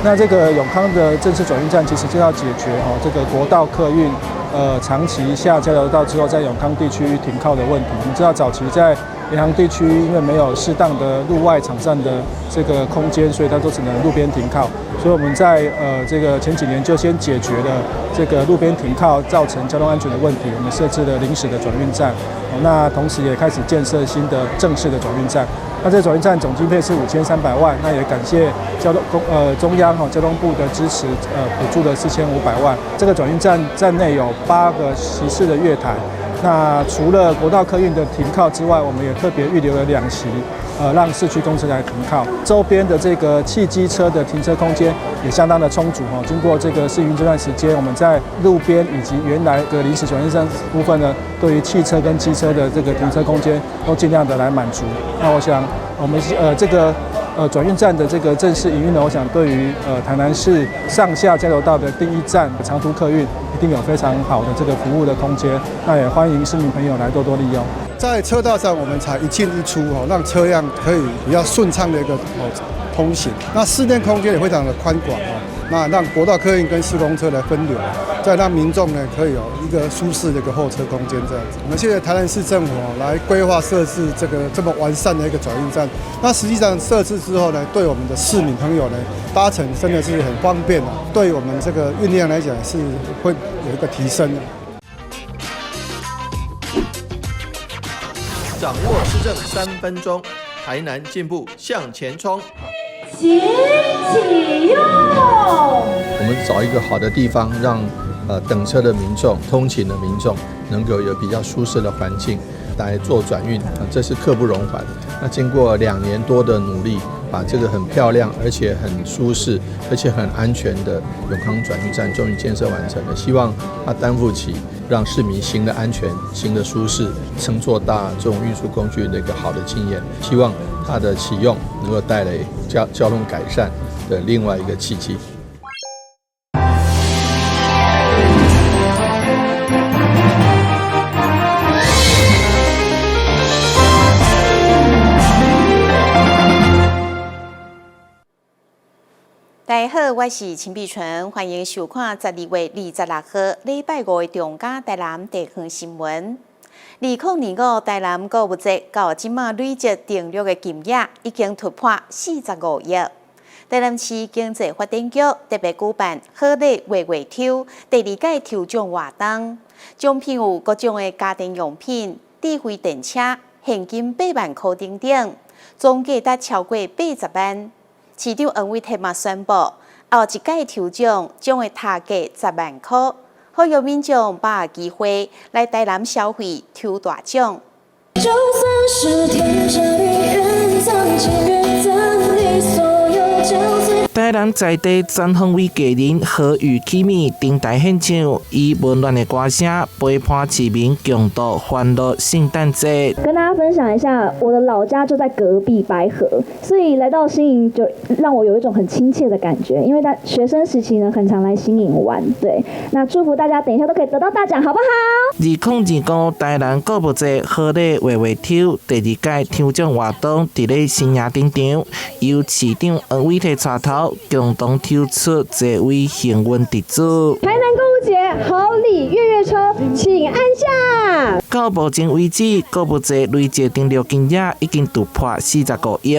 那这个永康的正式转运站其实就要解决这个国道客运长期下交流道之后，在永康地区停靠的问题。我们知道早期在沿航地区因为没有适当的路外场站的这个空间，所以它都只能路边停靠。所以我们在这个前几年就先解决了这个路边停靠造成交通安全的问题，我们设置了临时的转运站。那同时也开始建设新的正式的转运站。那这个转运站总经费是5300万，那也感谢中央交通部的支持，补助了4500万。这个转运站内有8个席次的月台。那除了国道客运的停靠之外，我们也特别预留了2席，让市区公车来停靠。周边的这个汽机车的停车空间也相当的充足经过这个试营这段时间，我们在路边以及原来的临时转运站部分呢，对于汽车跟机车的这个停车空间都尽量的来满足。那我想，我们这个转运站的这个正式营运呢，我想对于台南市上下交流道的第一站长途客运，一定有非常好的这个服务的空间。那也欢迎市民朋友来多多利用。在车道上，我们才一进一出让车辆可以比较顺畅的一个通行。那室内空间也非常的宽广那让国道客运跟施工车来分流，再让民众呢可以有一个舒适的一个候车空间这样子。我们谢谢台南市政府来规划设置这个这么完善的一个转运站。那实际上设置之后呢，对我们的市民朋友呢搭乘真的是很方便对我们这个运量来讲是会有一个提升的。掌握施政3分钟，台南进步向前冲。请启用。我们找一个好的地方，让等车的民众、通勤的民众能够有比较舒适的环境来做转运这是刻不容缓。那经过2年多的努力，把这个很漂亮、而且很舒适、而且很安全的永康转运站终于建设完成了。希望它担负起让市民行的安全、行的舒适、乘坐大这种运输工具的一个好的经验。希望它的启用能够带来交通改善的另外一个契机。大家好，我是陈碧纯，欢迎收看12月26号礼拜5的中嘉台南地方新闻。2025台南购物节到今嘛累积订阅的金额已经突破45亿。台南市经济发展局特别举办好礼月月抽第2届抽奖活动，奖品有各种的家庭用品、智慧电车、现金8万块等等，总价值超过80万。市长黄伟特嘛宣布，后一届抽奖将会塔价10万块，呼吁民众把握机会来台南消费抽大奖。就算是天着地人藏起人藏你所有交集。台南在地全方位艺人何宇启米登台献唱，以温暖的歌声陪伴市民共度欢乐圣诞节。跟大家分享一下，我的老家就在隔壁白河，所以来到新营就让我有一种很亲切的感觉。因为在学生时期呢，很常来新营玩。对，那祝福大家等一下都可以得到大奖，好不好？2025台南购物节好礼月月抽第2届抽奖活动伫咧新营登场，由市长黄伟特带头。共同抽出这位幸运得主。台南购物节好礼月月抽，请按下。到目前为止，购物节累计订阅金额已经突破45亿，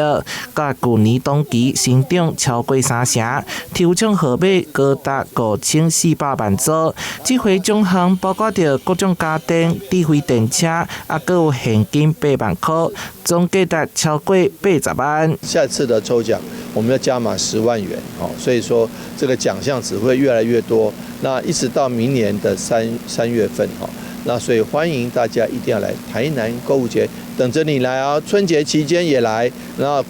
甲去年同期成长超过3成。抽奖号码高达5400万组，这回奖项包括着各种家电、智慧电车，还有现金8万块，总价值超过80万。下次的抽奖我们要加码10万元所以说这个奖项只会越来越多。那一直到明年的3月份那所以欢迎大家一定要来台南购物节，等着你来啊！春节期间也来，然后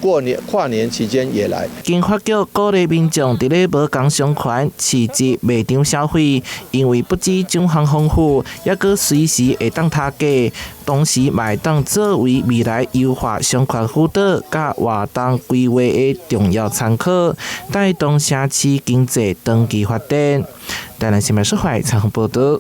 跨年期间也来。经发局鼓励民众伫咧无工商权市集卖场消费，因为不止奖项丰富，也阁随时会当塔价，同时也会当作为未来优化商圈辅导甲活动规划的重要参考，带动城市经济长期发展。台南新闻社会采访报道。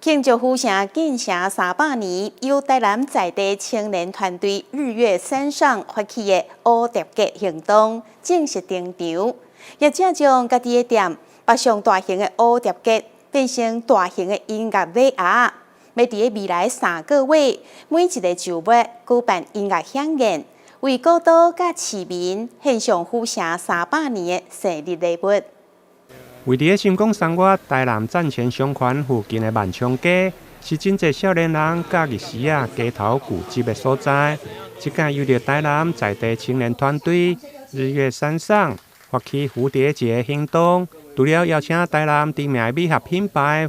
庆祝府城建成300年，由台南在地青年团队日月山上发起的乌蝶节行动正式登场。业者将家己的店把上大型的蝴蝶结变成大型的音乐礼盒，要伫未来3个月，每一个周末举办音乐响宴，为古岛甲市民献上府城300年的生日礼物。位伫新港3月台南站前商圈附近的万昌街，是真侪少年人假日时街头聚集的所在。这间由着台南在地青年团队日月山上发起蝴蝶结行动，除了邀请台南知名美合品牌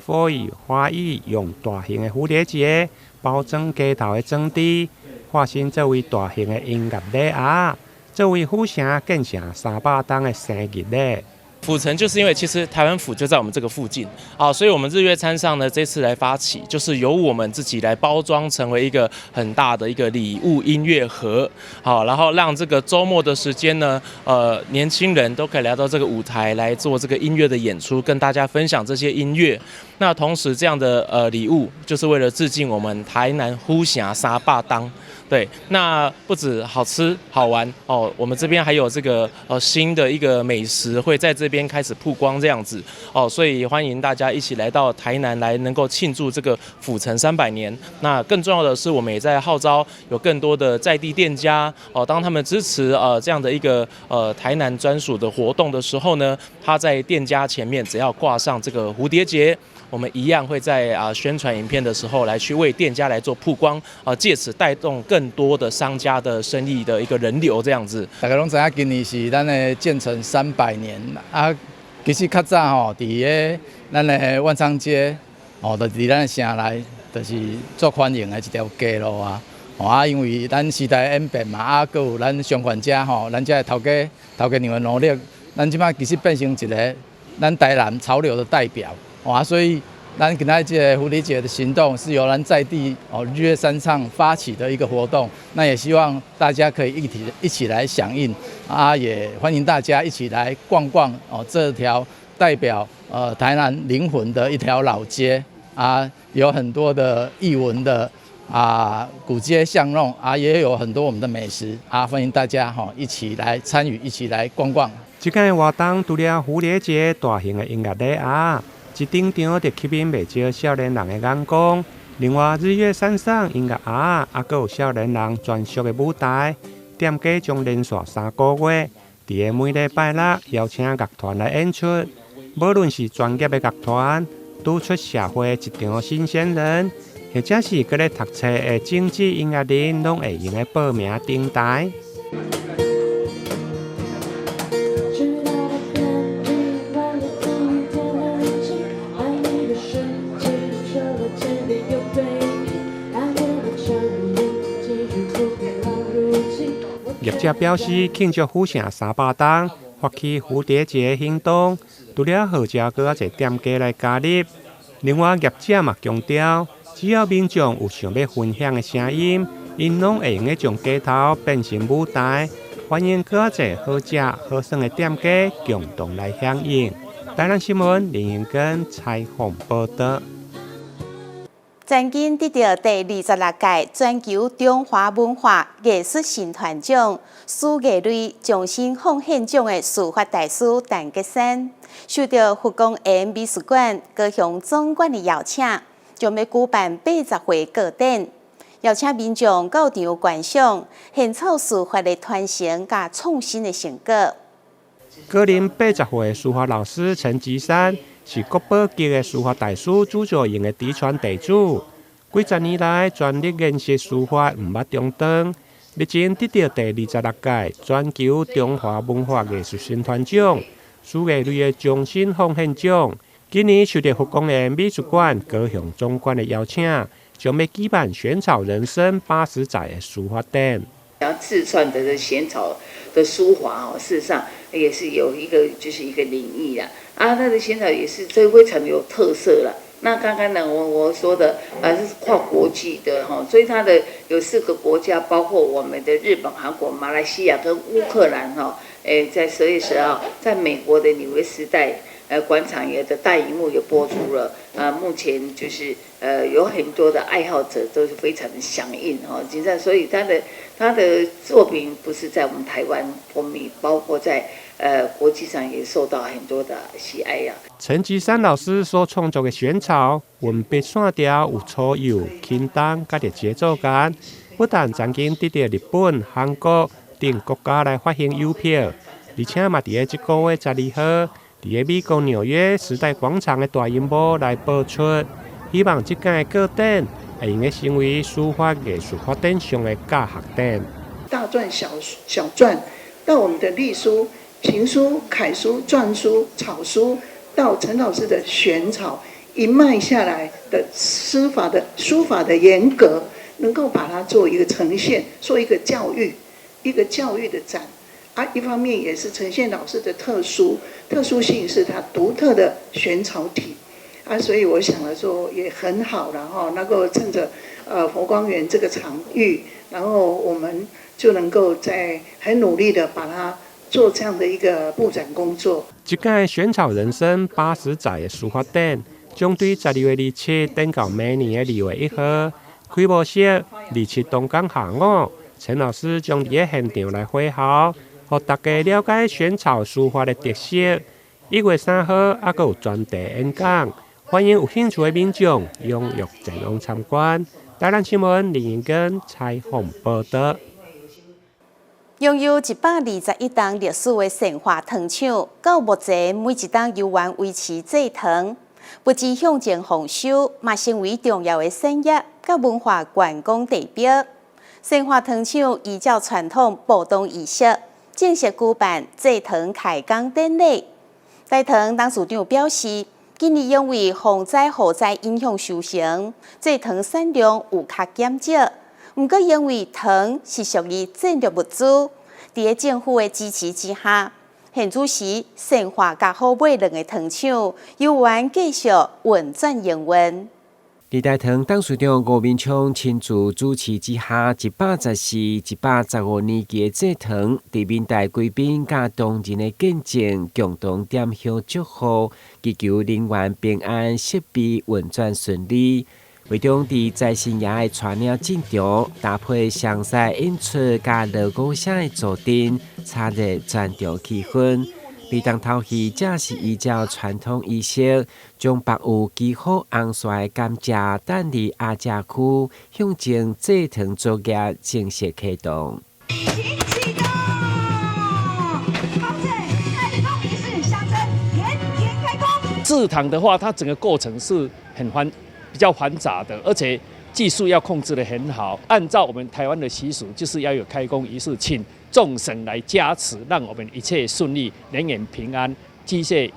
花艺用大型的蝴蝶结包装街头的装置，化身作为大型的音乐礼盒，作为府城建成300档的生日礼。府城就是因为其实台湾府就在我们这个附近啊，所以我们日月餐上呢这次来发起，就是由我们自己来包装成为一个很大的一个礼物音乐盒，好，然后让这个周末的时间呢，年轻人都可以来到这个舞台来做这个音乐的演出，跟大家分享这些音乐。那同时这样的礼物就是为了致敬我们台南府城300档。对，那不止好吃好玩哦，我们这边还有这个新的一个美食会在这边开始曝光这样子哦，所以欢迎大家一起来到台南来，能够庆祝这个府城300年。那更重要的是，我们也在号召有更多的在地店家哦，当他们支持这样的一个台南专属的活动的时候呢，他在店家前面只要挂上这个蝴蝶结。我们一样会在宣传影片的时候来去为店家来做曝光，借此带动更多的商家的生意的一个人流这样子。大家拢知影，今年是咱的建成300年啊。其实较早吼，伫咱的万昌街，伫咱的城内，就是最欢迎的一条街路啊。因为咱时代演变嘛，佮有咱商贩者吼，咱这头家娘的努力，咱即摆其实变成一个咱台南潮流的代表。所以咱今仔这个蝴蝶结的行动是由咱在地日月山上发起的一个活动，那也希望大家可以一起来响应也欢迎大家一起来逛逛这条代表台南灵魂的一条老街有很多的艺文的古街巷弄也有很多我们的美食欢迎大家一起来参与，一起来逛逛。这间活动除了蝴蝶结大型的音乐礼盒。一顶场就吸引袂少少年人的眼光。另外，日月山上音乐盒还有少年人专属的舞台，店家将连续3个月，伫每礼拜六邀请乐团来演出。无论是专业的乐团，拄出社会一场新鲜人，或者是搁咧读册的精致音乐人，拢会用来报名登台。业者表示，庆祝府城300档，发起蝴蝶结行动，除了号召搁较侪店家来加入，另外业者嘛强调，只要民众有想要分享的声音，因拢会用来将街头变成舞台，欢迎搁较侪好食好耍的店家共同来响应。台南新闻林彦根采访报道。曾经得到第26届全球中华文化艺术新团奖书艺类终身奉献奖的书法大师陈吉生，受到佛光园美术馆高雄总馆的邀请，将要举办80回个展，邀请民众到场观赏现草书法的传承甲创新的成果。高龄80岁的书法老师陈吉山。是国宝级的书法大师朱作营的嫡传弟子，几十年来全力研习书法，唔捌中断。日前得到第26届全球中华文化艺术新团奖书艺类的终身奉献奖。今年受到佛光园美术馆高雄总馆的邀请，将要举办玄草人生80载的书法展。然后自创的这仙草的书法事实上也是有一个就是一个领域啦。它的仙草也是这非常有特色了。那刚刚呢，我说的是跨国际的所以它的有4个国家，包括我们的日本、韩国、马来西亚跟乌克兰在10月10号，在美国的纽约时代广场也的大荧幕也播出了。目前就是有很多的爱好者都是非常的响应所以他的作品不是在我们台湾风靡，包括在国际上也受到很多的喜爱呀。陈吉山老师所创作的选草，文笔线条有粗幼、轻重，甲着节奏感，不但曾经得到日本、韩国等国家来发行邮票，而且嘛，伫这个月12号，伫美国纽约时代广场的大荧幕来播出。希望这间的个展会用成为书法艺术发展上的教学展。大篆、小篆，到我们的隶书、行书、楷书、篆书、草书，到陈老师的选草，一脉下来的书法的严格，能够把它做一个呈现，做一个教育的展。一方面也是呈现老师的特殊性，是他独特的选草体。所以我想了说也很好了哈，能够趁着佛光园这个场域，然后我们就能够在很努力的把它做这样的一个布展工作。这届选草人生80载的书法展，将对12月27等到明年的2月1号，开幕式27东港下午，陈老师将伫现场来会考，让大家了解选草书法的特色。1月3號還有專題演講，歡迎有興趣的民眾踴躍前往參觀。台南新聞林盈根採訪報道。擁有121棟歷史的成華糖廠，到目前每一棟由原維持製糖，不止向前豐收，嘛成為重要的產業甲文化觀光地標。成華糖廠依照傳統寶東儀式，正式舉辦製糖開工典禮。大唐董事長表示，今年因為洪災禍災影響受成，製糖產量有較減少。不過因為糖是屬於戰略物資，在政府的支持之下，現主時成華甲好買兩個糖廠，有緣繼續運轉營運。在大唐董事長吳明昌親自主持之下，114、115年期的製糖，在面帶貴賓甲當人的見證，共同點香祝福，祈求人員平安，設備運轉順利。會中在新野的傳染進場，搭配詳細演出甲樂鼓聲的助陣，插入全場氣氛。而當頭戲則是依照傳統儀式，將白有幾好紅帥的甘蔗等於亞甲區，向前製糖作業正式啟動。制糖的話，它整個過程是比較繁雜的，而且技術要控制得很好。按照我們台灣的習俗，就是要有開工儀式，請眾神來加持，讓我們一切順利，人員平安，機械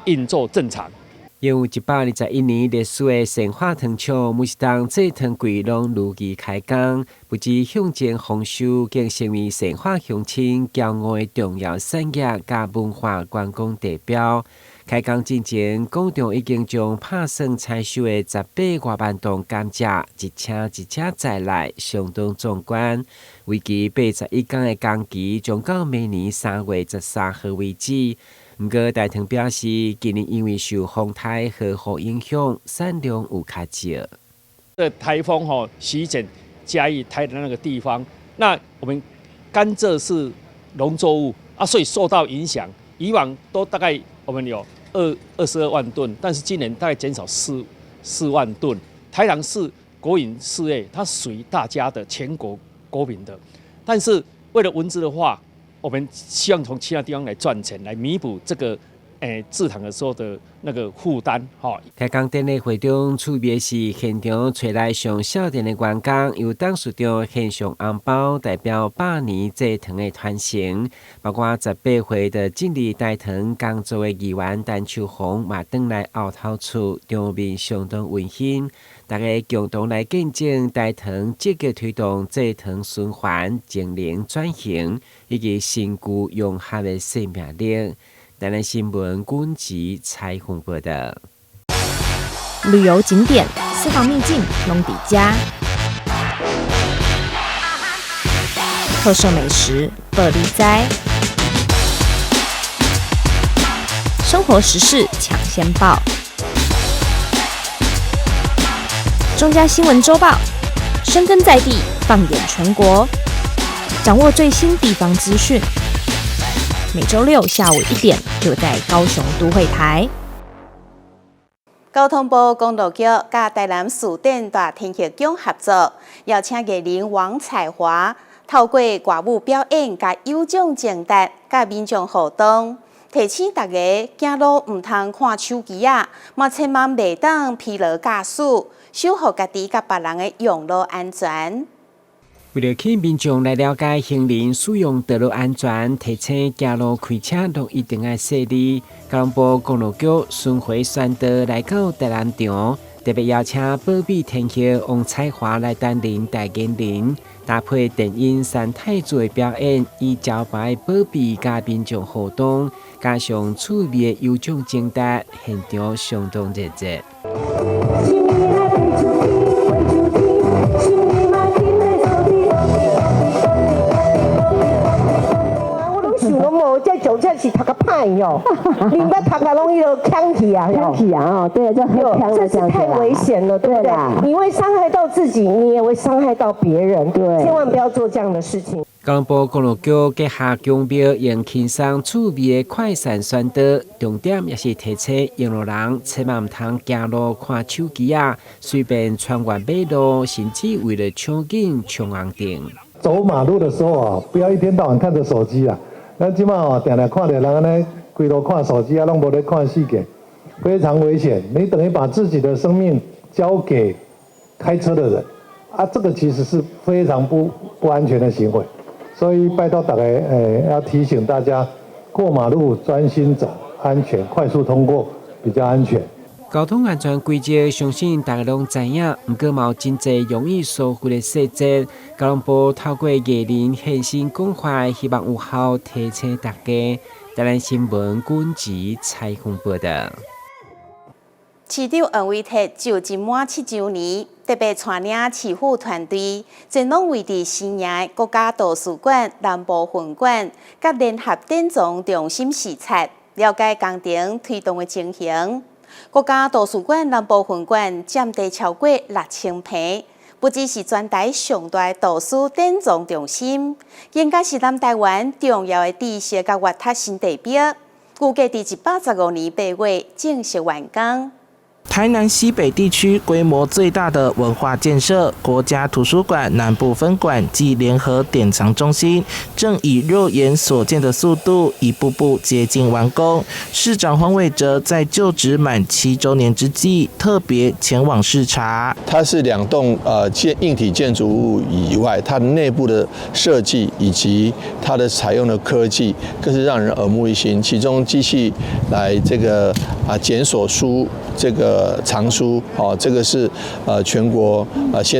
運作正常。有121年歷史的成華糖廠，每一檔製糖櫃攏如期開工，不止向前豐收，更成為成華鄉親驕傲的重要產業甲文化觀光地標。開工之前，工廠已經將拍算採收的18多萬噸甘蔗一車一車載來，相當壯觀。為期81天的工期，將到明年3月13號為止。不過大糖表示，今年因為受風颱和雨影響，產量有較少。颱風席捲嘉義、台南那個地方，那我們甘蔗是農作物所以受到影響。以往都大概我們有22萬噸，但是今年大概減少4萬噸。台糖是國營事業，它屬於大家的全國國民的，但是為了文資的話，我們希望從其他地方來賺錢，來彌補這個制糖的時候的那個負擔。開工典禮會中，趣味是現場找來上少年的員工，由董事長獻上紅包，代表100年製糖的傳承。包括18歲的建立大糖工作的議員陳秋紅嘛，轉來後頭厝，場面相當溫馨。大家共同來見證大糖積極推動製糖循環、淨零轉型以及新舊融合的生命力。台南新聞軍籍採訪報道。旅遊景點、私房秘境攏底家，特色美食樂利哉，生活時事搶先報。中嘉新聞週報，深耕在地，放眼全國，掌握最新地方資訊。每周6下午1点就在高雄都会台。交通部公路局甲台南市电大天气奖合作，邀请艺人王彩华透过歌舞表演、甲有奖征答、甲民众互动，提醒大家行路唔通看手机啊，嘛千万袂当疲劳驾驶，守护家己甲别人的用路安全。为了吸引民众来了解行人使用道路安全，提醒行路开车都一定要细致。交通部公路局巡回宣导来到台南场，特别邀请保庇天后王彩华来担任代言人，搭配电影三太子的表演，以招牌保庇甲民众互动，加上趣味的有奖征答，现场相当热闹。这种这是读个歹哟，你不读个容易就呛起啊，呛起啊，哦，对，这很呛这是太危险了，对不对？你会伤害到自己，你也会伤害到别人，对，千万不要做这样的事情。交通部公路局结合奖标，用轻松趣味的快闪宣导，重点也是提醒用路人千万唔通行路看手机啊，随便穿越马路，甚至为了抢紧冲红灯。走马路的时候啊，不要一天到晚看着手机啊。咱即马哦，常常看到人安尼规路看手机啊，拢无咧看世界，非常危险。你等于把自己的生命交给开车的人啊，这个其实是非常不安全的行为。所以拜托大家，要提醒大家，过马路专心走，安全，快速通过比较安全。交通安全规则，相信大家拢知影，不过嘛有真侪容易疏忽的细节。交通部透过艺人现身关怀，希望有效提醒大家。台南新闻军集采访报道。市长黄伟哲就任满7周年，特别带领市府团队，前往位伫新营国家图书馆南部分馆，甲联合典藏中心视察，了解工程推动的情形。国家图书馆南部分馆占地超过6000坪，不只是全台上大图书典藏中心，更加是南台湾重要的知识甲阅读新地标。预计伫115年8月正式完工。台南西北地区规模最大的文化建设——国家图书馆南部分馆及联合典藏中心，正以肉眼所见的速度一步步接近完工。市长黄伟哲在就职满7周年之际，特别前往视察。它是2栋硬体建筑物以外，它的内部的设计以及它的采用的科技，更是让人耳目一新。其中机器来这个检索书这个藏书，这个是全国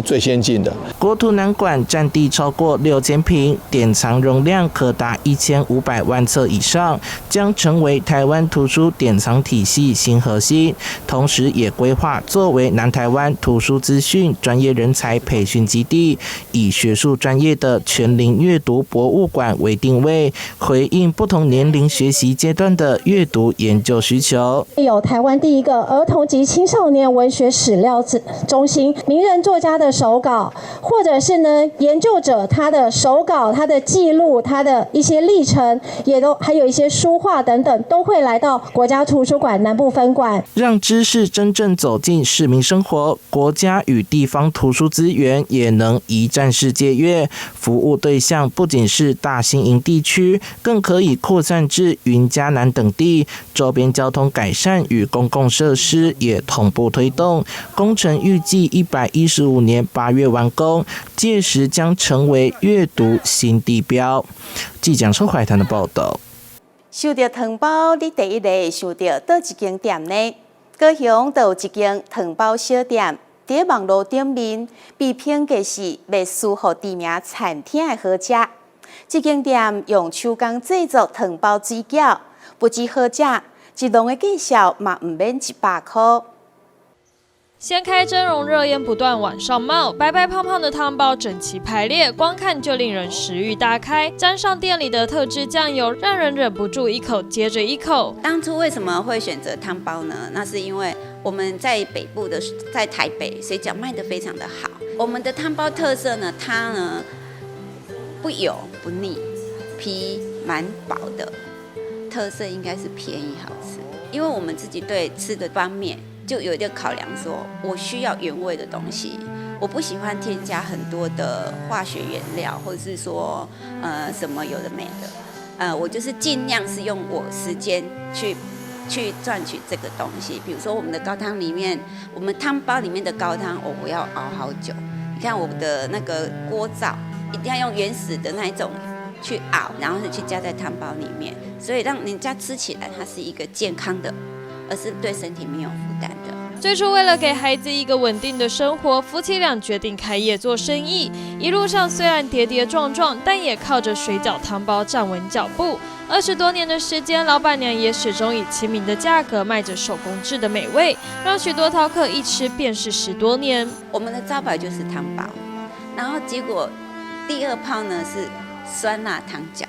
最先进的。国图南馆占地超过6000坪，典藏容量可达1500万册以上，将成为台湾图书典藏体系新核心。同时，也规划作为南台湾图书资讯专业人才培训基地，以学术专业的全龄阅读博物馆为定位，回应不同年龄学习阶段的阅读研究需求。有台湾第一个儿童及青少年文学史料中心，名人作家的手稿，或者是呢研究者他的手稿、他的记录、他的一些历程，也都还有一些书画等等，都会来到国家图书馆南部分馆，让知识真正走进市民生活。国家与地方图书资源也能一站式借阅，服务对象不仅是大新营地区，更可以扩散至云嘉南等地。周边交通改善与公共设施也同步推动，工程预计115年8月完工，届时将成为阅读新地标。记者邱怀谈的报道。收到糖包，你第一个会想到倒一间店呢？高雄就有一间糖包小店，在网络顶面被评价是未输予知名餐厅的好食。这间店用手工制作糖包水饺，不止好食，一笼的价小嘛唔免100块。掀开蒸笼，热烟不断往上冒，白白胖胖的汤包整齐排列，光看就令人食欲大开。沾上店里的特制酱油，让人忍不住一口接着一口。当初为什么会选择汤包呢？那是因为我们在北部的，在台北水饺卖得非常的好。我们的汤包特色呢，它呢不油不腻，皮蛮薄的，特色应该是便宜好吃，因为我们自己对吃的方面就有一个考量说，我需要原味的东西，我不喜欢添加很多的化学原料，或者是说什么有的没的，我就是尽量是用我时间去赚取这个东西。比如说我们的高汤里面，我们汤包里面的高汤，我要熬好久。你看我的那个锅灶，一定要用原始的那一种去熬，然后去加在汤包里面，所以让人家吃起来它是一个健康的，而是对身体没有负担的。最初为了给孩子一个稳定的生活，夫妻俩决定开业做生意。一路上虽然跌跌撞撞，但也靠着水饺汤包站稳脚步。20多年的时间，老板娘也始终以亲民的价格卖着手工制的美味，让许多饕客一吃便是10多年。我们的招牌就是汤包，然后结果第2炮呢是酸辣汤饺，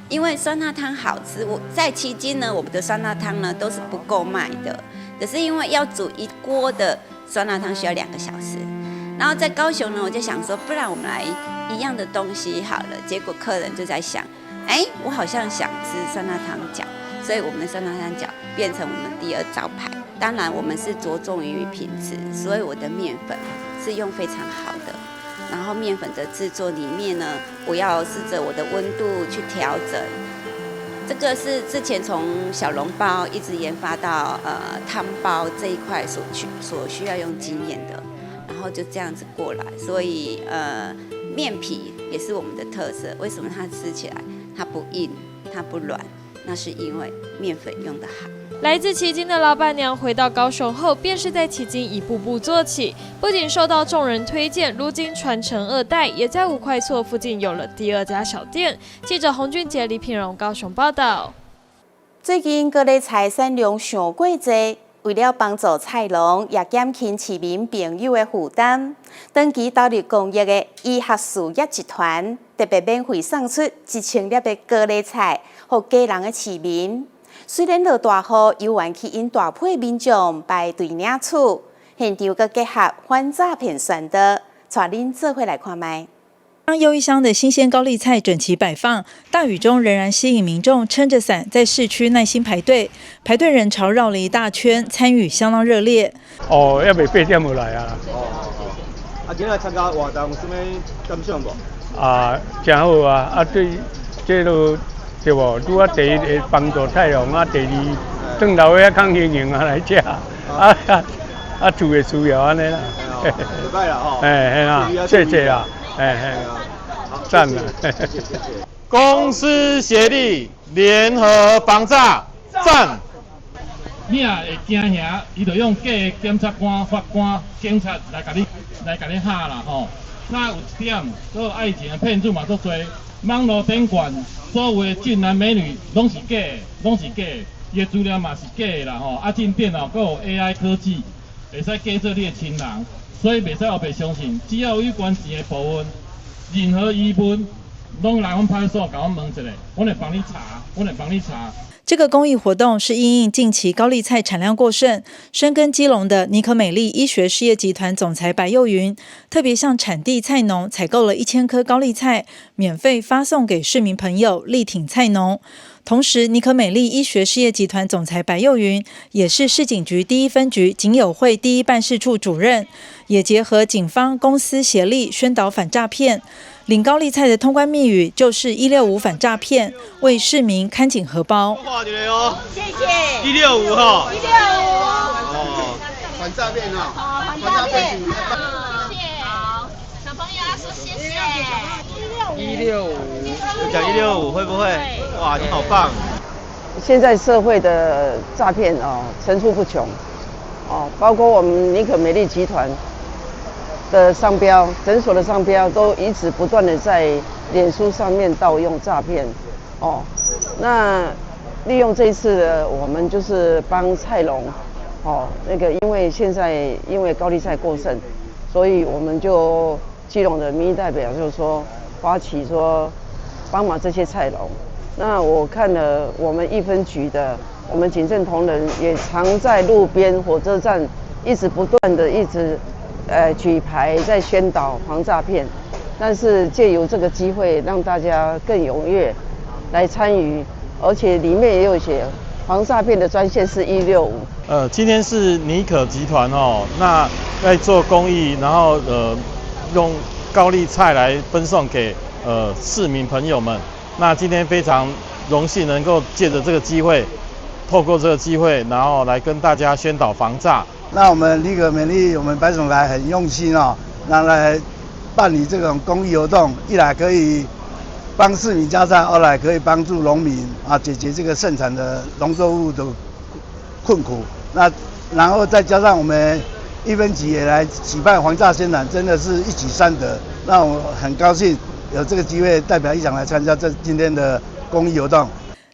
因为酸辣汤好吃，我在期间呢，我们的酸辣汤呢都是不够卖的。可是因为要煮一锅的酸辣汤需要2个小时，然后在高雄呢，我就想说，不然我们来一样的东西好了。结果客人就在想，我好像想吃酸辣汤饺，所以我们的酸辣汤饺变成我们第2招牌。当然，我们是着重于品质，所以我的面粉是用非常好的。然后面粉的制作里面呢，我要试着我的温度去调整。这个是之前从小笼包一直研发到汤包这一块所需要用经验的，然后就这样子过来，所以面皮也是我们的特色。为什么它吃起来它不硬，它不软？那是因为面粉用得好。来自旗津的老板娘回到高雄后，便是在旗津一步步做起，不仅受到众人推荐，如今传承2代，也在5块厝附近有了第2家小店。记者洪俊杰、李品荣高雄报道。最近各类菜产量上过多，为了帮助菜农也减轻市民朋友的负担，长期投入公益的医学事业集团特别免费送出1000粒的各类菜给家人的市民。虽然落大雨，有缘去因大批民众排队领取，现场佮结合反诈骗宣导，带恁做伙来看卖。当又一箱的新鲜高丽菜整齐摆放，大雨中仍然吸引民众撑着伞在市区耐心排队，排队人潮绕了一大圈，参与相当热烈。哦，还未8点就来啊！今日参加活动有啥物感想无？真好啊！对，这都对无？拄啊，第一会帮助菜农啊，第2转头遐较轻盈来食，厝的需要安尼啦。袂歹啦吼。嘿啦，谢谢啦。赞了！公私协力，联合防诈，赞！你也会惊吓，伊就用假的检察官、法官、警察来甲你吓啦吼。那有一点，所有爱情的骗子嘛足多，网络顶管所有的俊男美女拢是假的，拢是假的，伊的资料嘛是假的啦吼。进电脑还有 AI 科技，会使假做你的亲人。所以袂使后白相信，只要有有关钱的部分，任何疑问，拢来阮派出所甲阮问一下，阮会帮你查。这个公益活动是因应近期高丽菜产量过剩，深耕基隆的尼可美丽医学事业集团总裁白幼云，特别向产地菜农采购了1000颗高丽菜，免费发送给市民朋友，力挺菜农。同时，尼可美丽医学事业集团总裁白幼云也是市警局第1分局警友会第1办事处主任，也结合警方公私协力宣导反诈骗。领高丽菜的通关密语就是165反诈骗，为市民看紧荷包。画一个哦，谢谢。165哈。165。哦，反诈骗哈。好，反诈骗。谢谢。好，小朋友要说谢谢。165。讲165会不会？哇，你好棒！现在社会的诈骗层出不穷，包括我们尼可美丽集团的商标、诊所的商标都一直不断的在脸书上面盗用诈骗，那利用这一次的我们就是帮菜农，因为现在因为高丽菜过剩，所以我们就基隆的民意代表就是说发起说帮忙这些菜农。那我看了我们1分局的我们警政同仁也常在路边、火车站一直不断的举牌在宣导防诈骗，但是借由这个机会让大家更踊跃来参与而且里面也有写防诈骗的专线是165。今天是尼可集团那在做公益，然后用高丽菜来分送给市民朋友们。那今天非常荣幸能够借着这个机会，透过这个机会，然后来跟大家宣导防诈。那我们尼可美丽，我们白总来很用心那来办理这种公益活动，一来可以帮市民加菜，二来可以帮助农民解决这个盛产的农作物的困苦。那然后再加上我们1分局也来举办防诈宣传，真的是一举3得。那我很高兴有这个机会代表议长来参加今天的公益活动。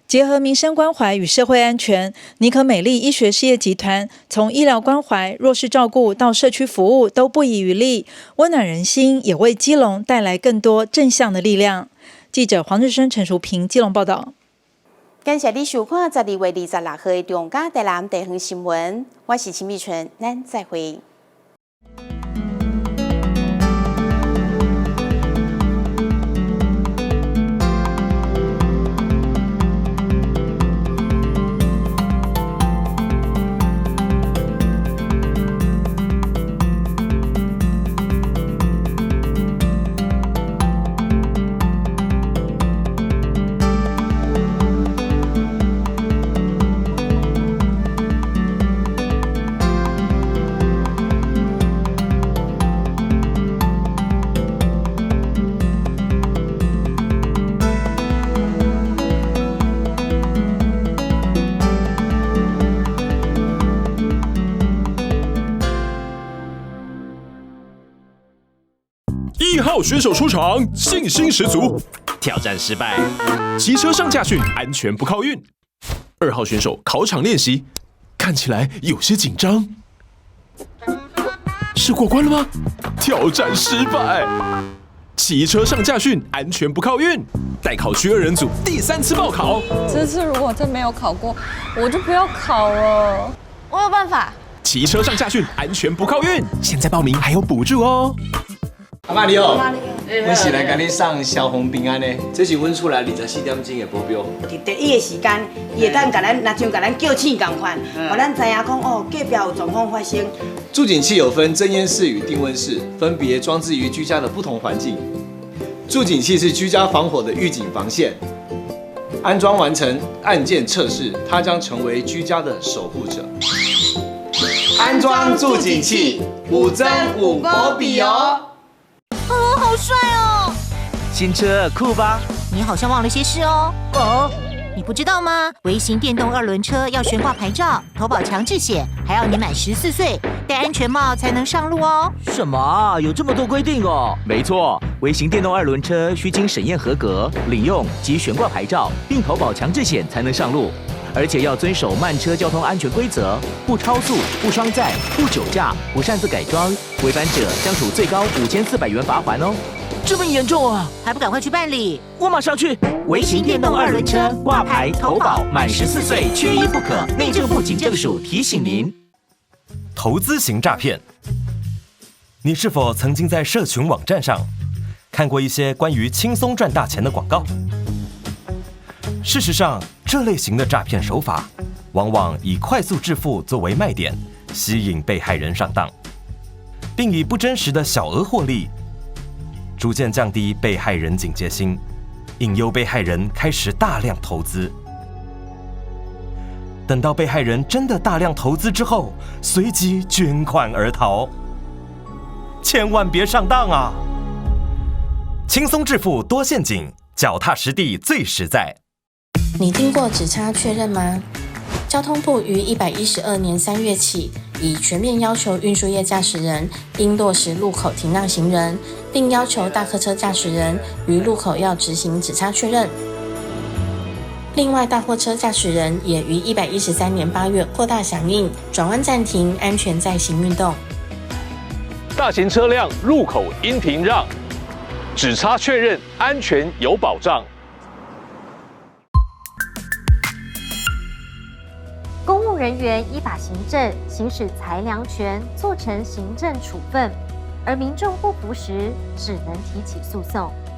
结合民生关怀与社会安全，尼可美丽医学事业集团从医疗关怀、弱势照顾到社区服务都不遗余力，温暖人心，也为基隆带来更多正向的力量。记者黄日升、陈淑平，基隆报道。感谢你收看12月26号的中嘉台南地方新闻，我是秦美纯，咱再会。1号选手出场，信心十足，挑战失败，骑车上驾训安全不靠运。2号选手考场练习，看起来有些紧张，是过关了吗？挑战失败，骑车上驾训安全不靠运。代考区2人组第3次报考，这次如果真没有考过，我就不要考了。我有办法。骑车上驾训安全不靠运，现在报名还有补助哦。阿妈你好，阮是来甲你送消防平安的，这是阮厝内24点钟的保镖。伫第一个时间，伊会当甲咱，若像甲咱叫醒共款，互咱知影讲隔壁有状况发生。助警器有分侦烟室与定温室，分别装置于居家的不同环境。助警器是居家防火的预警防线，安装完成按键测试，它将成为居家的守护者。安装助警器，5增5保比哦。好帅哦！新车酷吧？你好像忘了些事哦。你不知道吗？微型电动2轮车要悬挂牌照、投保强制险，还要你满14岁，戴安全帽才能上路哦。什么？有这么多规定哦？没错，微型电动2轮车需经审验合格、领用及悬挂牌照，并投保强制险才能上路。而且要遵守慢车交通安全规则，不超速、不双载、不酒驾、不擅自改装，违反者将处最高5400元罚款哦。这么严重啊？还不赶快去办理！我马上去。微型电动2轮车挂牌投保，满14岁缺一不可。内政部警政署提醒您。投资型诈骗，你是否曾经在社群网站上看过一些关于轻松赚大钱的广告？事实上，这类型的诈骗手法往往以快速致富作为卖点，吸引被害人上当，并以不真实的小额获利，逐渐降低被害人警戒心，引诱被害人开始大量投资。等到被害人真的大量投资之后，随即卷款而逃。千万别上当啊！轻松致富多陷阱，脚踏实地最实在。你听过只差确认吗？交通部于112年3月起，已全面要求运输业驾驶人应落实路口停让行人，并要求大客车驾驶人于路口要执行只差确认。另外，大货车驾驶人也于113年8月扩大响应转弯暂停安全再行运动。大型车辆路口应停让，只差确认，安全有保障。公务人员依法行政，行使裁量权，做成行政处分，而民众不服时，只能提起诉讼。